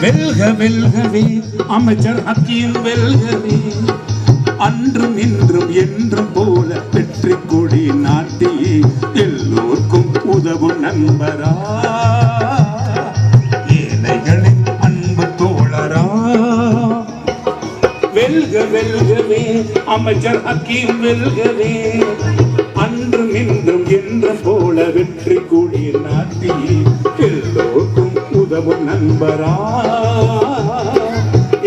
வெல்க வெல்கவே அமைச்சர் ஹக்கீம் வெல்கவே, அன்றும் இன்றும் என்றும் போல வெற்றி கொடி நாட்டியே எல்லோருக்கும் உதவும் நண்பரா, ஏழைகளின் அன்பு தோழரா. வெல்க வெல்கவே அமைச்சர் ஹக்கீம் வெல்கவே, அன்றும் இன்றும் என்றும் போல வெற்றி கொடி நாட்டியே எல்லோருக்கும் உதவும் நண்பரா,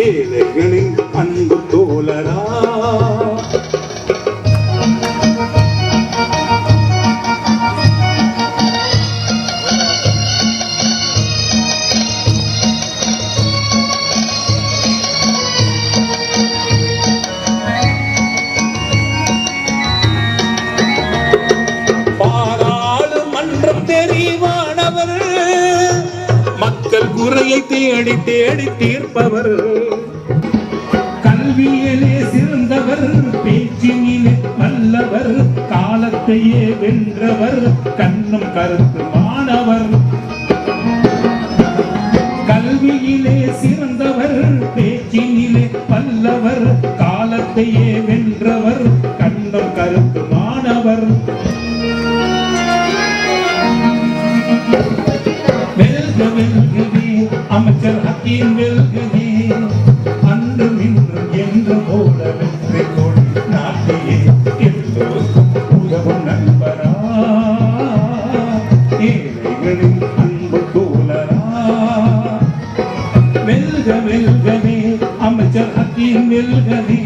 ஏழைகளின் அன்பு தோழரா. பாராளுமன்றம் தெரிவானவர், மக்கள் குறையை தேடி தேடி தீர்ப்பவர், கல்வியிலே சிறந்தவர், பேச்சினிலே வல்லவர், காலத்தையே வென்றவர், கண்ணும் கருத்துமானவர். கல்வியிலே சிறந்தவர், பேச்சினிலே வல்லவர், காலத்தையே வென்றவர், கண்ணும் கருத்துமானவர். வெல்கவே அமைச்சர் ஹக்கீம் வெல்கவே, அன்றும் இன்றும் என்று போல வெற்றி கொடி நாட்டியே எல்லோருக்கும் உதவும் நண்பரா, ஏழைகளின் அன்பு தோழரா. வெல்க வெல்கவே அமைச்சர் ஹக்கீம் வெல்கவே,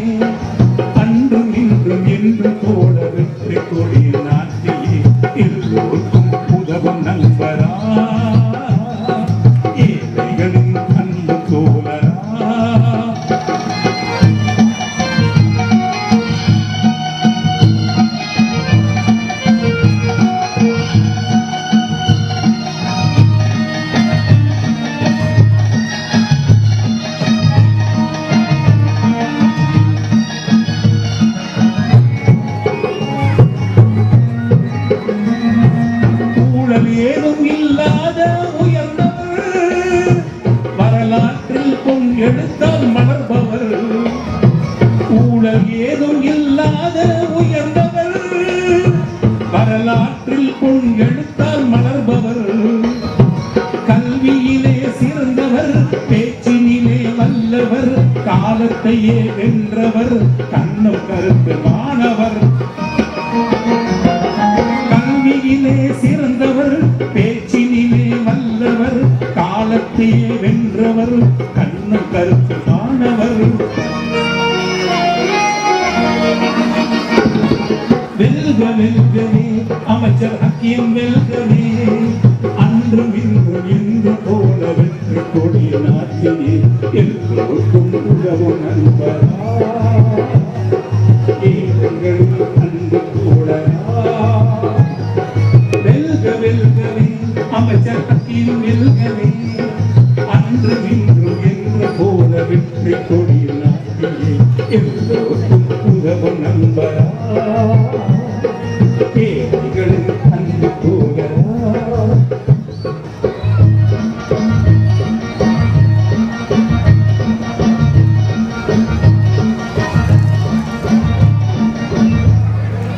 அன்றும் இன்றும் என்று போல வெற்றி கொடி நாட்டியே எல்லோருக்கும் உதவும் நண்பரா, ஏழைகளின் அன்பு தோழரா. ஊழல் ஏதும் இல்லாத உயர்ந்தவர், வரலாற்றில் பொன் எடுத்தால் மலர்பவர். ஊழல் ஏதும் இல்லாத உயர்ந்தவர், வரலாற்றில் பொன் எடுத்தால் மலர்பவர், கல்வியிலே சிறந்தவர், பேச்சினிலே வல்லவர், காலத்தையே வென்றவர், கண்ணும் கருத்துமானவர். கல்வியிலே சிறந்தவர், பேச்சினிலே வல்லவர், காலத்தையே வென்றவர், கண்ணும் கருத்துமானவர். வெல்க வெல்கவே அமைச்சர் ஹக்கீம் வெல்கவே, அன்றும் இன்றும் என்று போல வெற்றி கொடி நாட்டியே எல்லோருக்கும் உதவும் நண்பரா.